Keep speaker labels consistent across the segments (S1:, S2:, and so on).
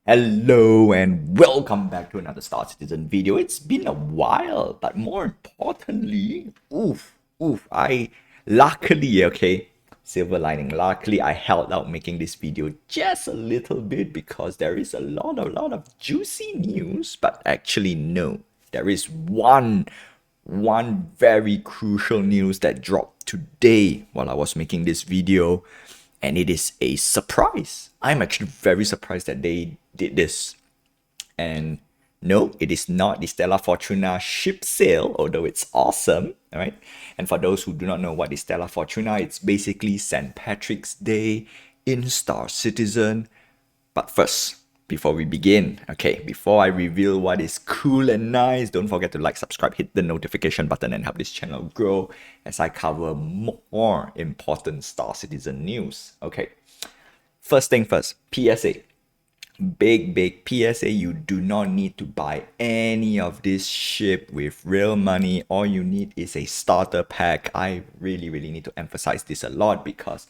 S1: Hello and welcome back to another Star Citizen video. It's been a while, but more importantly, I luckily, silver lining, luckily I held out making this video just a little bit because there is a lot of juicy news, but actually no, there is one very crucial news that dropped today while I was making this video, and it is a surprise. I'm actually very surprised that they did this. And no, it is not the Stella Fortuna ship sale, although it's awesome, all right? And for those who do not know what is Stella Fortuna, it's basically St. Patrick's Day in Star Citizen. But first, before we begin, before I reveal what is cool and nice, don't forget to like, subscribe, hit the notification button and help this channel grow as I cover more important Star Citizen news. Okay, first thing first, PSA. Big PSA, you do not need to buy any of this ship with real money. All you need is a starter pack. I really need to emphasize this a lot because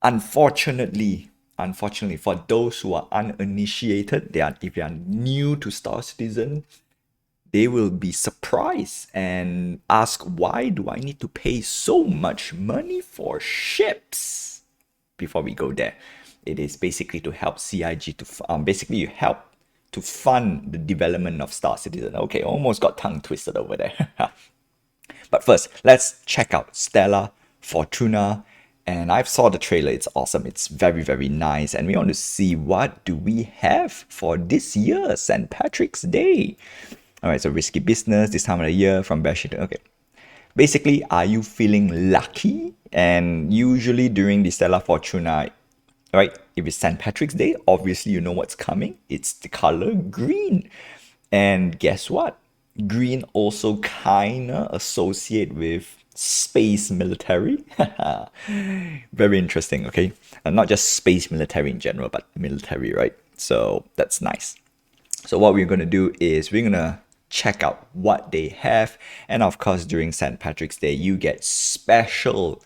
S1: unfortunately, for those who are uninitiated, if they are new to Star Citizen, they will be surprised and ask, why do I need to pay so much money for ships? Before we go there, it is basically to help CIG to basically you help to fund the development of Star Citizen. Okay, almost got tongue twisted over there. But first, let's check out Stella Fortuna. And I've saw the trailer. It's awesome. It's very nice. And we want to see what do we have for this year, St. Patrick's Day. All right, so risky business this time of the year from Washington. Okay. Basically, are you feeling lucky? And usually during the Stella Fortuna, right, if it's St. Patrick's Day, obviously you know what's coming. It's the color green. And guess what? Green also kinda associate with space military. Very interesting, okay? And not just space military in general, but military, right? So that's nice. So what we're gonna do is we're gonna check out what they have. And of course, during St. Patrick's Day, you get special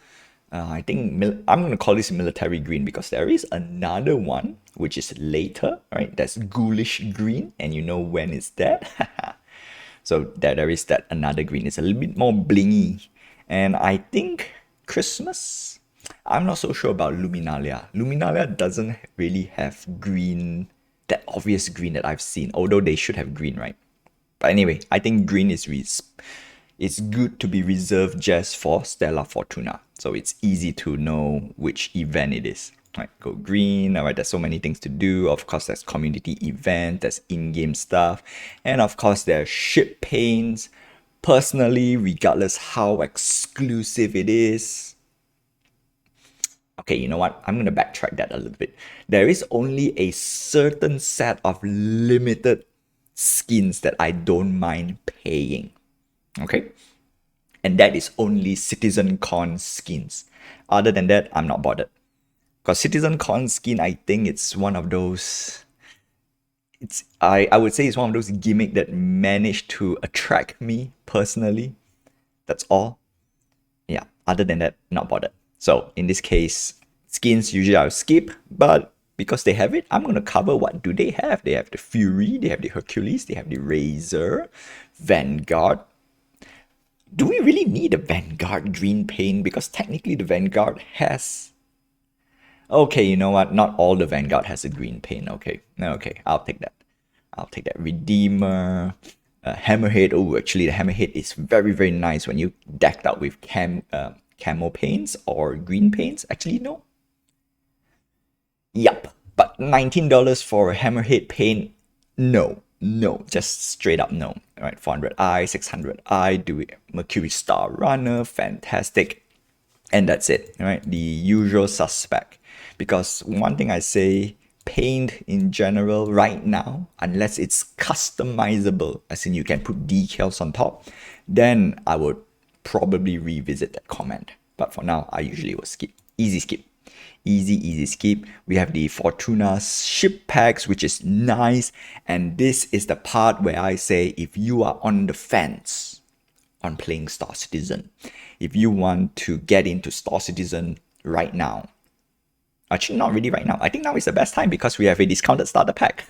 S1: I think I'm going to call this military green because there is another one which is later, right? That's ghoulish green, and you know when is that? So there is that another green. It's a little bit more blingy, and I think Christmas. I'm not so sure about Luminalia. Luminalia doesn't really have green, that obvious green that I've seen, although they should have green, right? But anyway, I think green is it's good to be reserved just for Stella Fortuna. So it's easy to know which event it is. Right, go green. All right, there's so many things to do. Of course, there's community event, there's in-game stuff, and of course, there's ship paints. Personally, regardless how exclusive it is, okay, you know what? I'm gonna backtrack that a little bit. There is only a certain set of limited skins that I don't mind paying. Okay, and that is only CitizenCon skins. Other than that, I'm not bothered. Because CitizenCon skin, I think it's one of those. I would say it's one of those gimmick that managed to attract me personally. That's all. Yeah. Other than that, not bothered. So in this case, skins usually I'll skip, but because they have it, I'm gonna cover what do they have. They have the Fury, they have the Hercules, they have the Razor, Vanguard. Do we really need a Vanguard green paint? Because technically the Vanguard has... Okay, you know what? Not all the Vanguard has a green paint. Okay, I'll take that. Redeemer, Hammerhead. Oh, actually the Hammerhead is very nice when you decked out with camo paints or green paints. Actually, no. Yup, but $19 for a Hammerhead paint? No, just straight up no. All right, 400i, 600i, do it. Mercury Star Runner, fantastic. And that's it, all right? The usual suspect. Because one thing I say, paint in general right now, unless it's customizable, as in you can put decals on top, then I would probably revisit that comment. But for now, I usually will skip. Easy skip. Easy skip. We have the Fortuna ship packs, which is nice. And this is the part where I say, if you are on the fence on playing Star Citizen, if you want to get into Star Citizen right now, Actually, not really right now. I think now is the best time because we have a discounted starter pack.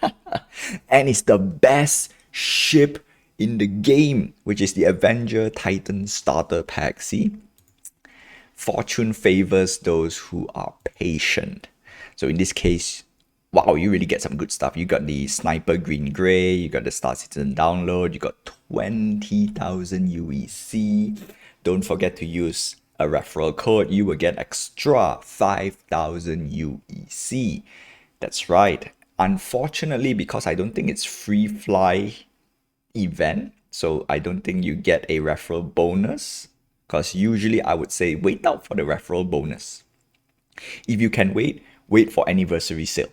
S1: And it's the best ship in the game, which is the Avenger Titan starter pack. See? Fortune favors those who are patient. So in this case, wow, you really get some good stuff. You got the Sniper Green Gray, you got the Star Citizen download, you got 20,000 UEC. Don't forget to use a referral code. You will get extra 5,000 UEC. That's right. Unfortunately, because I don't think it's free fly event, so I don't think you get a referral bonus. Because usually I would say wait out for the referral bonus. If you can wait for anniversary sale.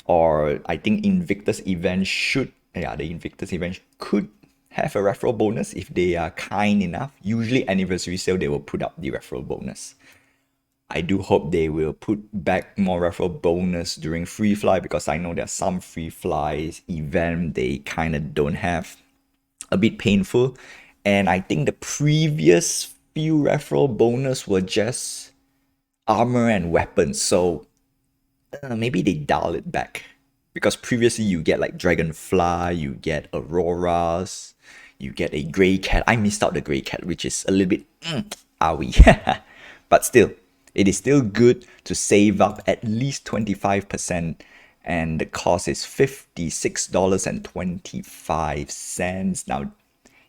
S1: Or I think Invictus event should, yeah, the Invictus event could have a referral bonus if they are kind enough. Usually anniversary sale, they will put up the referral bonus. I do hope they will put back more referral bonus during free fly because I know there are some free flies event they kind of don't have. A bit painful. And I think the previous few referral bonus were just armor and weapons. So maybe they dial it back. Because previously you get like Dragonfly, you get Auroras, you get a Grey Cat. I missed out the Grey Cat, which is a little bit owie. But still, it is still good to save up at least 25%. And the cost is $56.25. Now,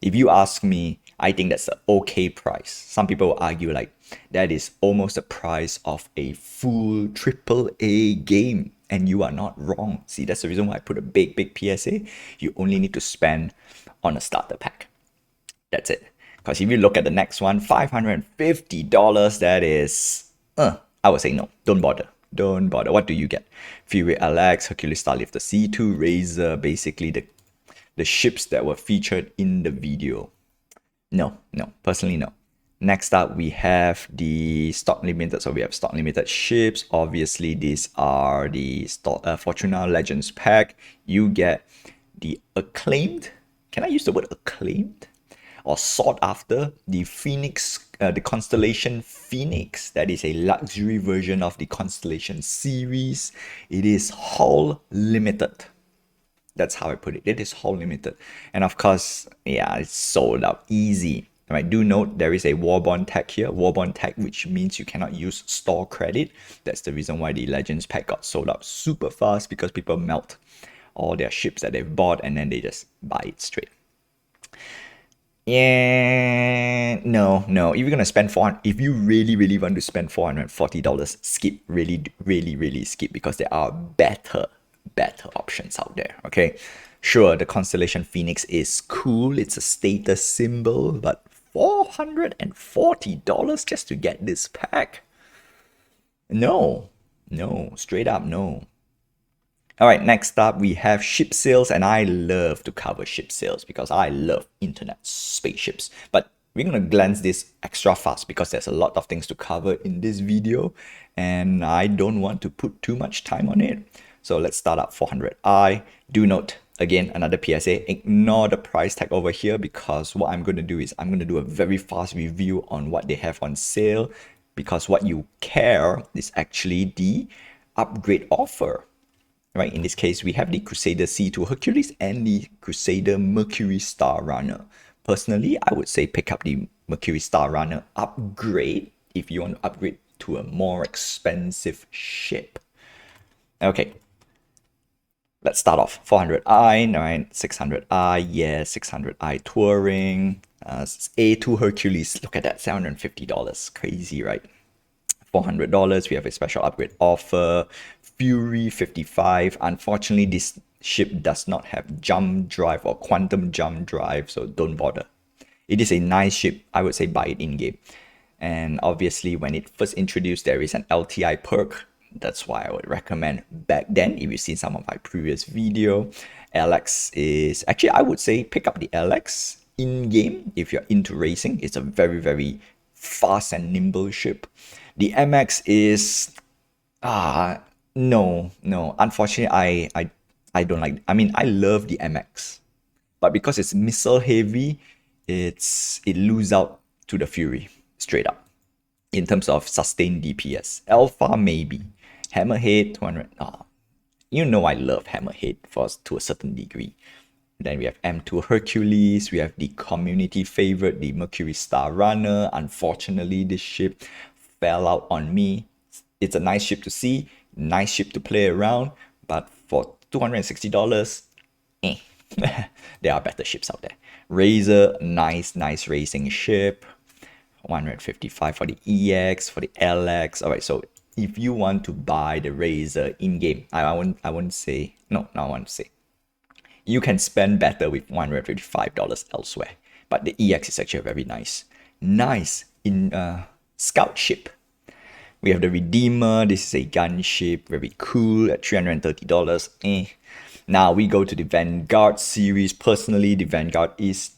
S1: if you ask me, I think that's an okay price. Some people will argue like that is almost the price of a full AAA game. And you are not wrong. See, that's the reason why I put a big PSA. You only need to spend on a starter pack. That's it. Because if you look at the next one, $550, that is, I would say no. Don't bother. Don't bother. What do you get? Fury LX, Hercules Starlifter C2, Razor, basically the ships that were featured in the video. No, personally no. Next up, we have the stock limited. So we have stock limited ships. Obviously, these are the Fortuna Legends pack. You get the acclaimed. Can I use the word acclaimed? Or sought after, the Phoenix, the Constellation Phoenix. That is a luxury version of the Constellation series. It is hull limited. That's how I put it. It is hull limited. And of course, yeah, it's sold out easy. Right, do note there is a Warbond tag here, Warbond tag, which means you cannot use store credit. That's the reason why the Legends pack got sold out super fast, because people melt all their ships that they've bought and then they just buy it straight. Yeah, no. If you're gonna spend if you really want to spend $440, skip. Really skip, because there are better options out there. Okay, sure, the Constellation Phoenix is cool. It's a status symbol, but $440 just to get this pack? No, straight up no. All right, next up we have ship sales, and I love to cover ship sales because I love internet spaceships. But we're gonna glance this extra fast because there's a lot of things to cover in this video, and I don't want to put too much time on it. So let's start up 400i. Do note, again, another PSA, ignore the price tag over here, because what I'm going to do is I'm going to do a very fast review on what they have on sale, because what you care is actually the upgrade offer. Right, in this case, we have the Crusader C2 Hercules and the Crusader Mercury Star Runner. Personally, I would say pick up the Mercury Star Runner upgrade if you want to upgrade to a more expensive ship. Okay, let's start off. 400i, right? 600i, yeah, 600i Touring. A2 Hercules, look at that, $750. Crazy, right? $400, we have a special upgrade offer. Fury 55. Unfortunately, this ship does not have jump drive or quantum jump drive, so don't bother. It is a nice ship. I would say buy it in-game. And obviously, when it first introduced, there is an LTI perk. That's why I would recommend back then, if you've seen some of my previous video. LX is, actually, I would say pick up the LX in-game if you're into racing. It's a very fast and nimble ship. The MX is, no. Unfortunately, I don't like, I mean, I love the MX. But because it's missile heavy, it lose out to the Fury, straight up, in terms of sustained DPS. Alpha, maybe. Hammerhead 200. Oh, you know I love Hammerhead to a certain degree. Then we have M2 Hercules. We have the community favorite, the Mercury Star Runner. Unfortunately, this ship fell out on me. It's a nice ship to see, nice ship to play around, but for $260, eh. There are better ships out there. Razor, nice racing ship. 155 for the EX, for the LX. All right, so if you want to buy the Razor in game, I won't say no. I want to say you can spend better with $155 elsewhere. But the EX is actually very nice in scout ship. We have the Redeemer. This is a gunship, very cool at $330. Now we go to the Vanguard series. Personally, the Vanguard is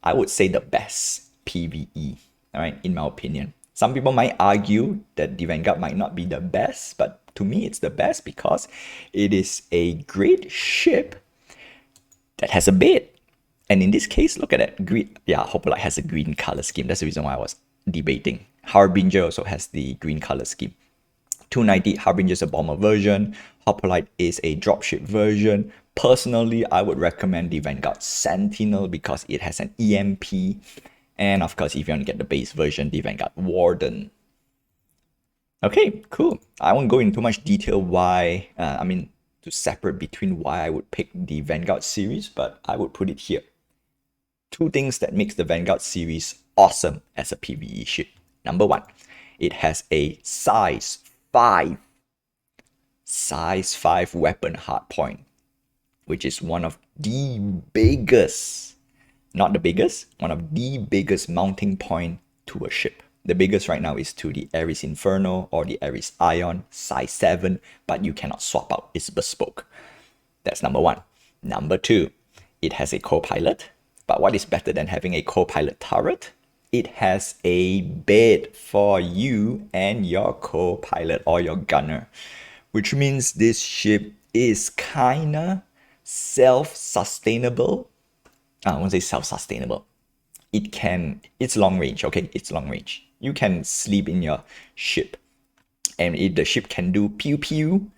S1: I would say, the best PvE, all right, in my opinion. Some people might argue that the Vanguard might not be the best, but to me, it's the best because it is a great ship that has a bed. And in this case, look at that. Green, yeah, Hoplite has a green color scheme. That's the reason why I was debating. Harbinger also has the green color scheme. 290, Harbinger is a bomber version. Hoplite is a dropship version. Personally, I would recommend the Vanguard Sentinel because it has an EMP. And of course, if you want to get the base version, the Vanguard Warden. Okay, cool. I won't go into too much detail why, to separate between why I would pick the Vanguard series, but I would put it here. Two things that makes the Vanguard series awesome as a PvE ship. Number one, it has a size 5 weapon hardpoint, which is one of the biggest, not the biggest, one of the biggest mounting point to a ship. The biggest right now is to the Ares Inferno or the Ares Ion, size 7, but you cannot swap out. It's bespoke. That's number one. Number two, it has a co-pilot. But what is better than having a co-pilot turret? It has a bed for you and your co-pilot or your gunner, which means this ship is kinda self-sustainable. I won't say self-sustainable. It's long range, okay? It's long range. You can sleep in your ship. And if the ship can do pew pew,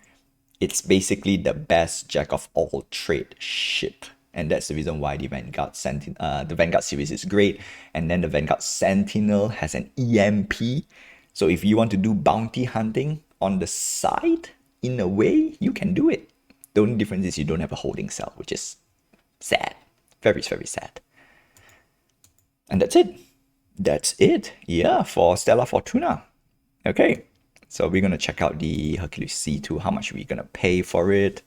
S1: it's basically the best jack of all trade ship. And that's the reason why the Vanguard series is great. And then the Vanguard Sentinel has an EMP. So if you want to do bounty hunting on the side, in a way, you can do it. The only difference is you don't have a holding cell, which is sad. Very, very sad. And that's it. That's it. Yeah, for Stella Fortuna. Okay. So we're going to check out the Hercules C2, how much we're going to pay for it.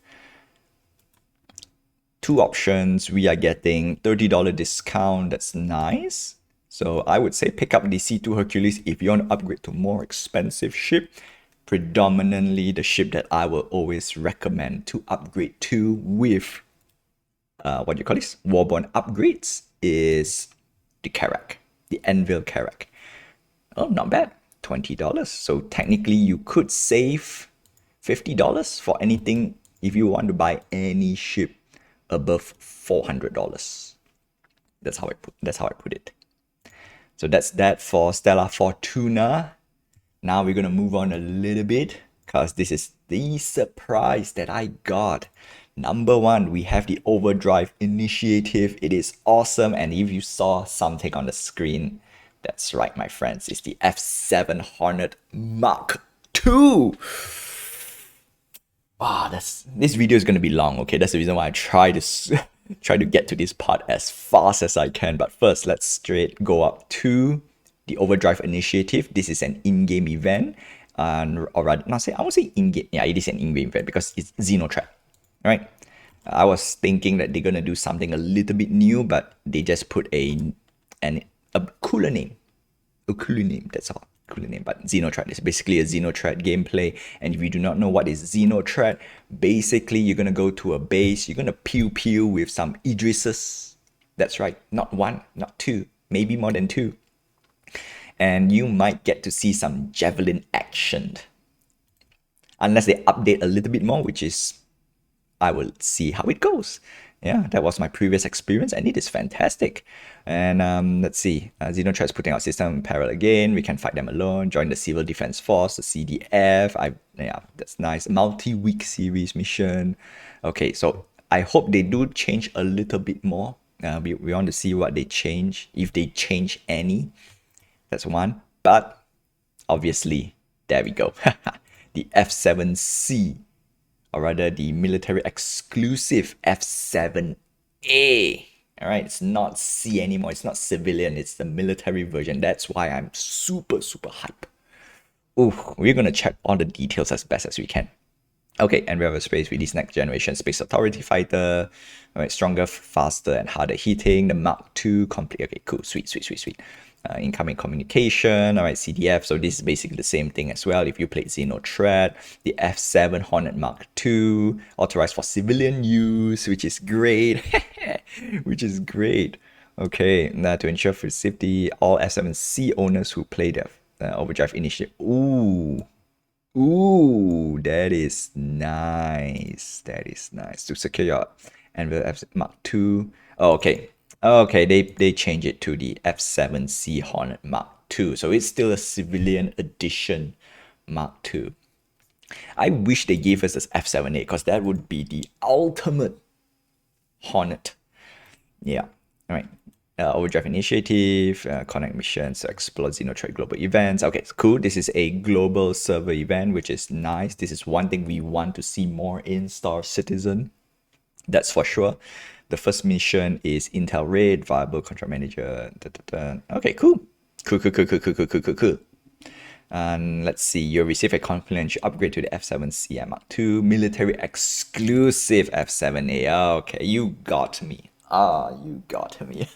S1: Two options. We are getting $30 discount. That's nice. So I would say pick up the C2 Hercules if you want to upgrade to more expensive ship. Predominantly the ship that I will always recommend to upgrade to with Warborn upgrades is the Karak, the Envil Karak. Oh, not bad. $20. So technically you could save $50 for anything if you want to buy any ship above $400. That's how I put it. So that's that for Stella Fortuna. Now we're gonna move on a little bit because this is the surprise that I got. Number one, we have the Overdrive initiative. It is awesome, and if you saw something on the screen, that's right, my friends, it's the F7 Hornet Mark II. This video is gonna be long. Okay, that's the reason why I try to get to this part as fast as I can. But first, let's straight go up to the Overdrive initiative. This is an in-game event, or rather, I won't say in-game. Yeah, it is an in-game event because it's Xenotrap, right? I was thinking that they're gonna do something a little bit new, but they just put a cooler name. A cooler name, that's all. Cooler name. But Xenotrap is basically a Xenotrap gameplay. And if you do not know what is Xenotrap, basically you're gonna go to a base, you're gonna pew pew with some Idrises. That's right, not one, not two, maybe more than two. And you might get to see some javelin action. Unless they update a little bit more, which is I will see how it goes. Yeah, that was my previous experience, and it is fantastic. And let's see, Xenotrat is putting our system in peril again. We can fight them alone. Join the Civil Defense Force, the CDF. Yeah, that's nice. Multi-week series mission. Okay, so I hope they do change a little bit more. We want to see what they change, if they change any. That's one. But obviously, there we go. The F7C, or rather the military exclusive F7A. All right, it's not C anymore. It's not civilian. It's the military version. That's why I'm super, super hype. Ooh, we're gonna check all the details as best as we can. Okay, and we have a space with this next generation Space Authority fighter. All right, stronger, faster, and harder hitting. The Mark II complete. Okay, cool, sweet, sweet, sweet, sweet. Incoming communication. All right, CDF. So this is basically the same thing as well. If you played Xenotrat, the F7 Hornet Mark II, authorized for civilian use, which is great, which is great. Okay, now to ensure for safety, all F7C owners who play the Overdrive initiative. Ooh. Ooh, that is nice. That is nice. To secure your Anvil F Mark II. Oh, okay. Okay, they change it to the F7C Hornet Mark II. So it's still a civilian edition Mark II. I wish they gave us this F7A because that would be the ultimate Hornet. Yeah. All right. Overdrive initiative, connect missions, explore Xenotrat global events. Okay, it's cool. This is a global server event, which is nice. This is one thing we want to see more in Star Citizen. That's for sure. The first mission is Intel Raid, Viable Contract Manager. Da, da, da. Okay, cool. Cool, cool, cool, cool, cool, cool, cool, cool, cool. And let's see, you'll receive a complimentary upgrade to the F7C Mark II, military exclusive F7A. Okay, you got me. You got me.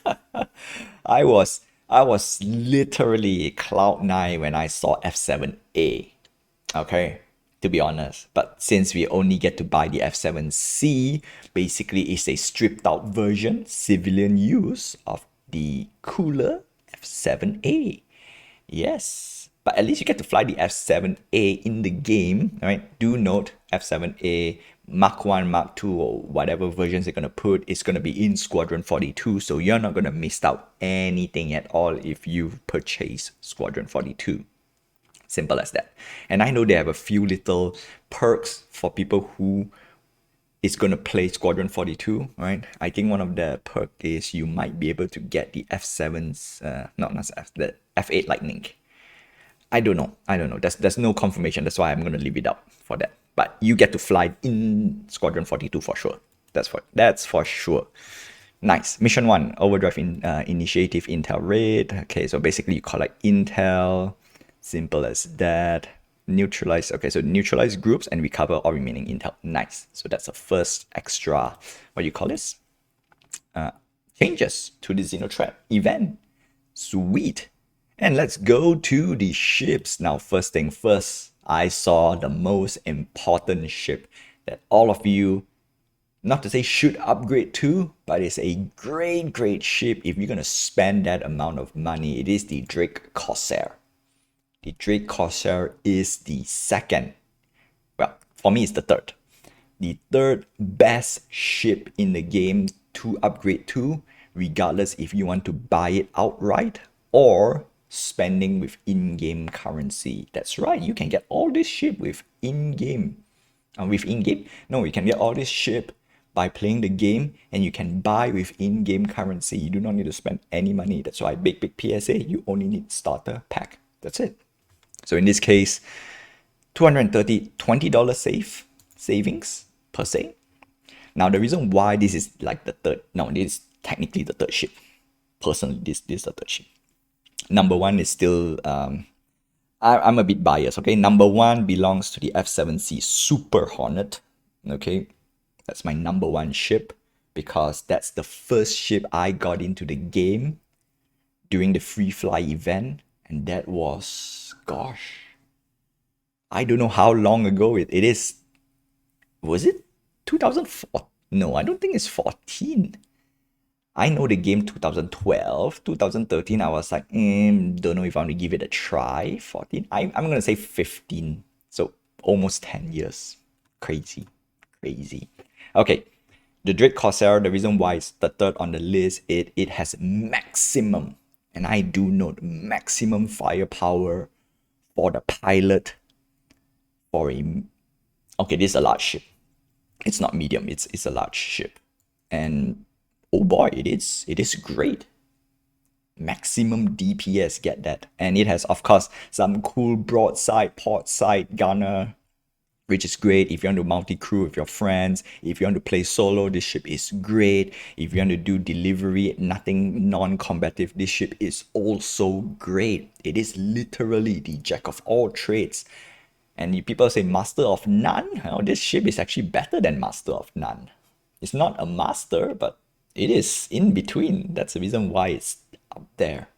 S1: I was literally cloud nine when I saw F7A. Okay, to be honest. But since we only get to buy the F7C, basically it's a stripped out version, civilian use of the cooler F7A. Yes, but at least you get to fly the F7A in the game, right? Do note F7A Mark 1, Mark 2, or whatever versions they're going to put is going to be in Squadron 42, so you're not going to miss out anything at all if you purchase Squadron 42. Simple as that. And I know they have a few little perks for people who is going to play Squadron 42, right? I think one of the perk is you might be able to get the F7's, not F, the F8 Lightning. I don't know. There's no confirmation. That's why I'm going to leave it out for that. But you get to fly in Squadron 42 for sure. That's for sure. Nice. Mission 1, Overdrive Initiative Intel Raid. Okay, so basically you collect Intel. Simple as that. Neutralize. Okay, so neutralize groups and recover all remaining Intel. Nice. So that's the first extra, what do you call this? Changes to the Xenotrat event. Sweet. And let's go to the ships. Now, first thing first, I saw the most important ship that all of you, not to say should upgrade to, but it's a great, great ship. If you're going to spend that amount of money, it is the Drake Corsair. The Drake Corsair is the second. Well, for me, it's the third. The third best ship in the game to upgrade to, regardless if you want to buy it outright or spending with in-game currency. That's right, you can get all this ship with in-game. With in-game? No, you can get all this ship by playing the game, and you can buy with in-game currency. You do not need to spend any money. That's why big PSA, you only need starter pack. That's it. So in this case, $20 savings per se. Now the reason why this is like the third, no, this is technically the third ship. Personally, this is the third ship. Number one is still, I'm a bit biased, okay? Number one belongs to the F7C Super Hornet, okay? That's my number one ship because that's the first ship I got into the game during the free fly event. And that was, gosh, I don't know how long ago it is. Was it 2004? No, I don't think it's 14. I know the game 2012, 2013, I was like, don't know if I want to give it a try. 14, I'm going to say 15. So almost 10 years. Crazy, crazy. Okay, the Drake Corsair, the reason why it's the third on the list, it has maximum, and I do note maximum firepower for the pilot for a, okay, this is a large ship. It's not medium, it's a large ship. And oh boy, it is great. Maximum DPS, get that. And it has, of course, some cool broadside, port side gunner, which is great if you want to multi-crew with your friends. If you want to play solo, this ship is great. If you want to do delivery, nothing non-combative, this ship is also great. It is literally the jack of all trades. And people say master of none. Oh, this ship is actually better than master of none. It's not a master, but it is in between. That's the reason why it's up there.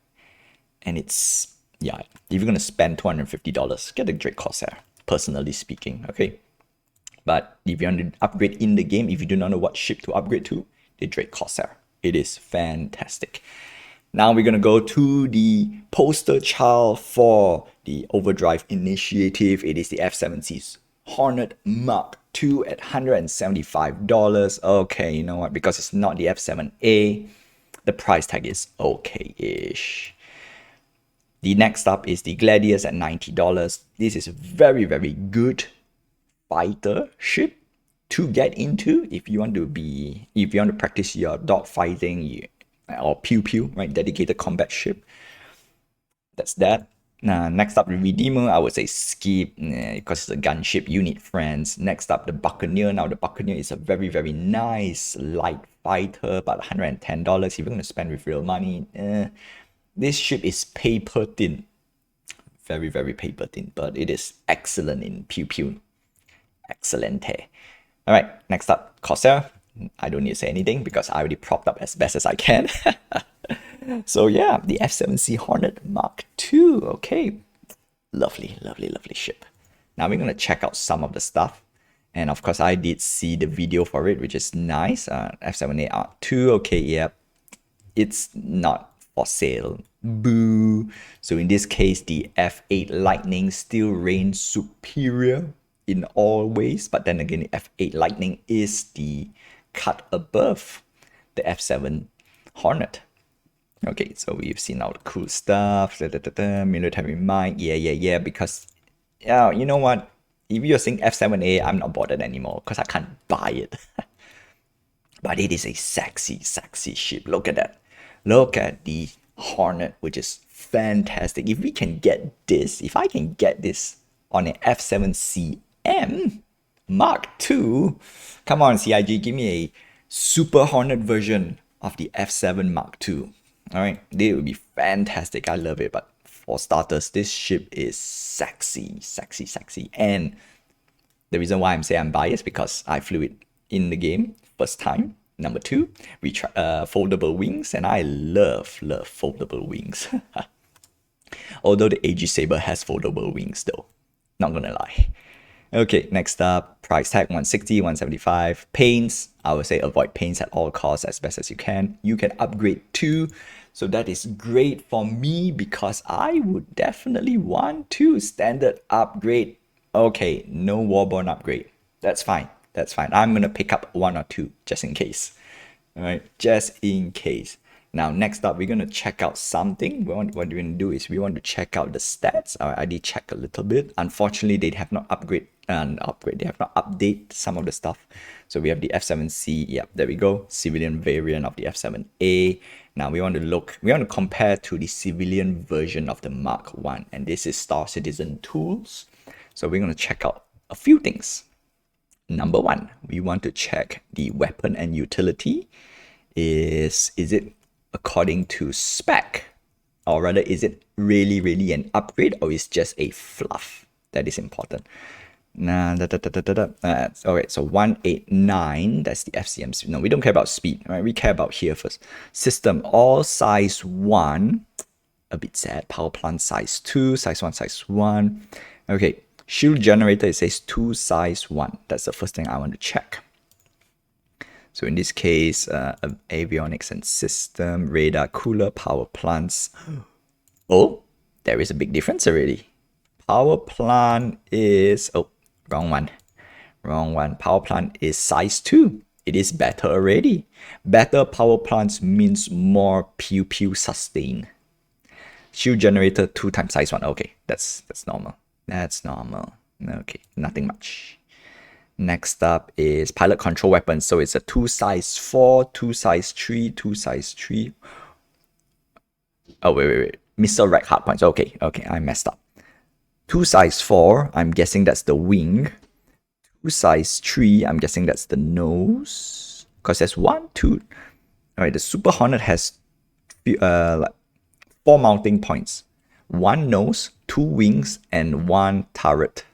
S1: And it's, yeah, if you're going to spend $250, get the Drake Corsair, personally speaking, okay? But if you want to upgrade in the game, if you do not know what ship to upgrade to, the Drake Corsair. It is fantastic. Now we're going to go to the poster child for the Overdrive initiative. It is the F7C's Hornet Mark II at $175. Okay, you know what? Because it's not the F7A, the price tag is okay-ish. The next up is the Gladius at $90. This is a very, very good fighter ship to get into if you want to practice your dog fighting or pew pew, right? Dedicated combat ship. That's that. Next up, the Redeemer, I would say skip because it's a gunship. You need friends. Next up, the Buccaneer. Now, the Buccaneer is a very, very nice light fighter, about $110. If you're going to spend with real money, this ship is paper thin. Very, very paper thin, but it is excellent in pew pew. Excellente. All right, next up, Corsair. I don't need to say anything because I already propped up as best as I can. So yeah, the F7C Hornet Mark II. Okay, lovely, lovely, lovely ship. Now we're gonna check out some of the stuff. And of course, I did see the video for it, which is nice. F7A Mark II. Okay, yep. It's not for sale. Boo. So in this case, the F8 Lightning still reigns superior in all ways. But then again, the F8 Lightning is the cut above the F7 Hornet. Okay, so we've seen all the cool stuff, military might, yeah, because, yeah, you know what? If you're saying F7A, I'm not bothered anymore because I can't buy it. But it is a sexy, sexy ship. Look at that. Look at the Hornet, which is fantastic. If we can get this, if I can get this on an F7CM Mark II, come on, CIG, give me a Super Hornet version of the F7 Mark II. All right, it would be fantastic. I love it. But for starters, this ship is sexy, sexy, sexy. And the reason why I'm saying I'm biased because I flew it in the game first time. Number two, foldable wings, and I love foldable wings. Although the AG Saber has foldable wings though, not gonna lie. Okay, next up, price tag 160, 175. Paints, I would say avoid paints at all costs as best as you can. You can upgrade too, so that is great for me because I would definitely want to standard upgrade. Okay, no Warborn upgrade. That's fine. That's fine. I'm gonna pick up one or two just in case. All right, just in case. Now, next up, we're gonna check out something. What we're gonna do is we want to check out the stats. I did check a little bit. Unfortunately, they have not They have not updated some of the stuff. So we have the F7C. Yep, there we go. Civilian variant of the F7A. Now we want to compare to the civilian version of the Mark I, and this is Star Citizen tools. So we're gonna check out a few things. Number one, we want to check the weapon and utility. Is it according to spec, or rather is it really an upgrade, or is just a fluff? That is important. Alright, so 189, that's the FCM. No, we don't care about speed, right? We care about here first. System, all size 1, a bit sad. Power plant size 2, size 1, size 1. Okay, shield generator, it says 2, size 1. That's the first thing I want to check. So in this case, avionics and system, radar, cooler, power plants. Oh, there is a big difference already. Power plant is, oh, wrong one. Wrong one. Power plant is size 2. It is better already. Better power plants means more pew pew sustain. Shield generator 2 times size 1. Okay, that's normal. That's normal. Okay, nothing much. Next up is pilot control weapons. So it's a 2 size 4, 2 size 3, 2 size 3. Oh, wait. Missile rack hard points. Okay, I messed up. 2 size 4, I'm guessing that's the wing. 2 size 3, I'm guessing that's the nose. Because there's 1, 2. Alright, the Super Hornet has like 4 mounting points. 1 nose, 2 wings, and 1 turret.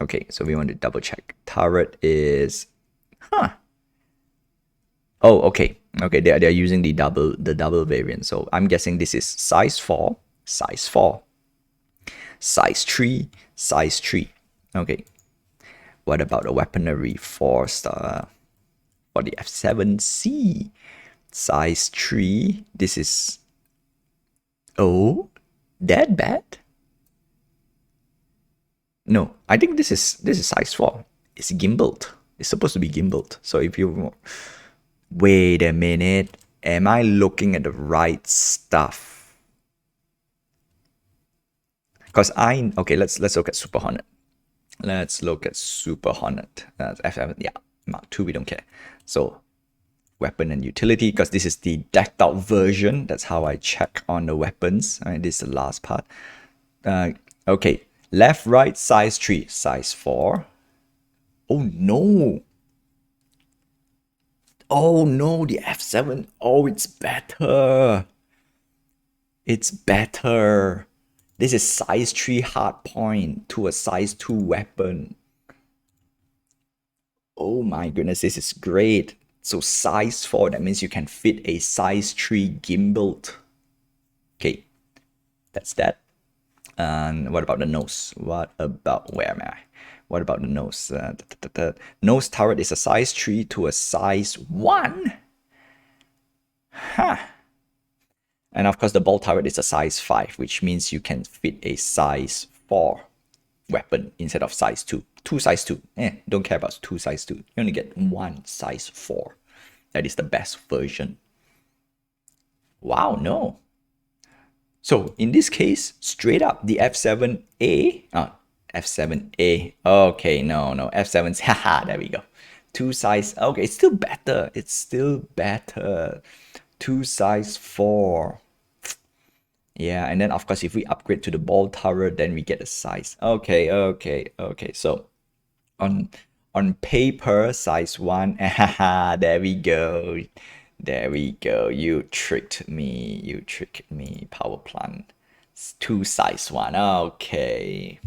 S1: Okay, so we want to double check. Turret is... Oh, okay. Okay, they're using the double variant. So I'm guessing this is size 4, size 4, size 3, size 3. Okay. What about the weaponry for the F7C? Size 3. This is... Oh, that bad? No, I think this is size 4. It's gimbaled. It's supposed to be gimbaled. So if you... Wait a minute. Am I looking at the right stuff? Because okay, let's look at Super Hornet. Let's look at Super Hornet. F7, yeah, Mark II, we don't care. So, weapon and utility, because this is the decked out version. That's how I check on the weapons. All right, this is the last part. Okay, left, right, size 3, size 4. Oh no! Oh no, the F7. Oh, it's better. It's better. This is size 3 hard point to a size 2 weapon. Oh my goodness, this is great. So size 4, that means you can fit a size 3 gimbal. Okay, that's that. And what about the nose? What about, where am I? What about the nose? The nose turret is a size 3 to a size 1. Huh. And of course, the ball turret is a size 5, which means you can fit a size 4 weapon instead of size 2. 2 size 2. Don't care about 2 size 2. You only get 1 size 4. That is the best version. Wow, no. So in this case, straight up, the F7A, F7A. Okay, no, F7's, haha, there we go. 2 size, okay, it's still better. It's still better. 2 size 4. Yeah, and then of course, if we upgrade to the ball turret, then we get a size. Okay. So on paper, size 1. Haha, there we go. There we go. You tricked me. You tricked me. Power plant. 2 size 1. Okay.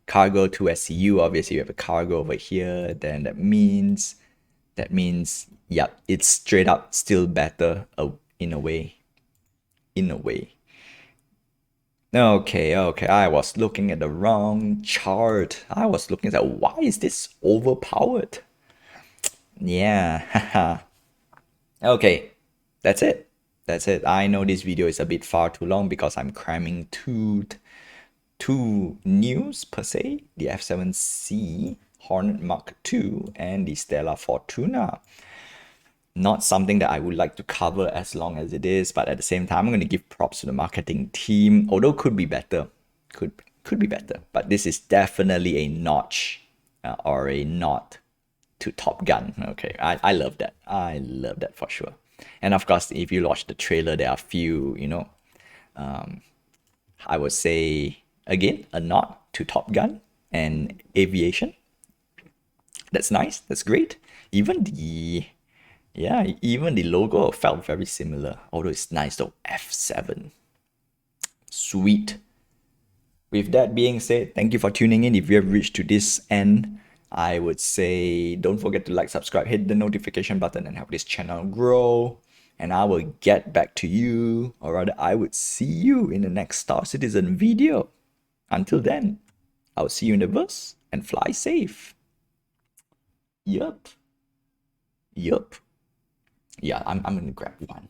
S1: Cargo 2 SCU. Obviously, you have a cargo over here. Then that means, yep, it's straight up still better in a way. Okay. I was looking at the wrong chart. I was looking at, why is this overpowered? Yeah, haha. Okay, that's it. I know this video is a bit far too long because I'm cramming two news per se, the F7C, Hornet Mark II, and the Stella Fortuna. Not something that I would like to cover as long as it is, but at the same time, I'm going to give props to the marketing team, although could be better. Could be better, but this is definitely a notch or a nod to Top Gun. Okay, I love that. I love that for sure. And of course, if you watch the trailer, there are a few, I would say, again, a nod to Top Gun and aviation. That's nice. That's great. Even the logo felt very similar, although it's nice though. F7. Sweet. With that being said, thank you for tuning in. If you have reached to this end, I would say don't forget to like, subscribe, hit the notification button and help this channel grow. And I will get back to you, or rather I would see you in the next Star Citizen video. Until then, I'll see you in the verse and fly safe. Yup. Yeah, I'm gonna grab one.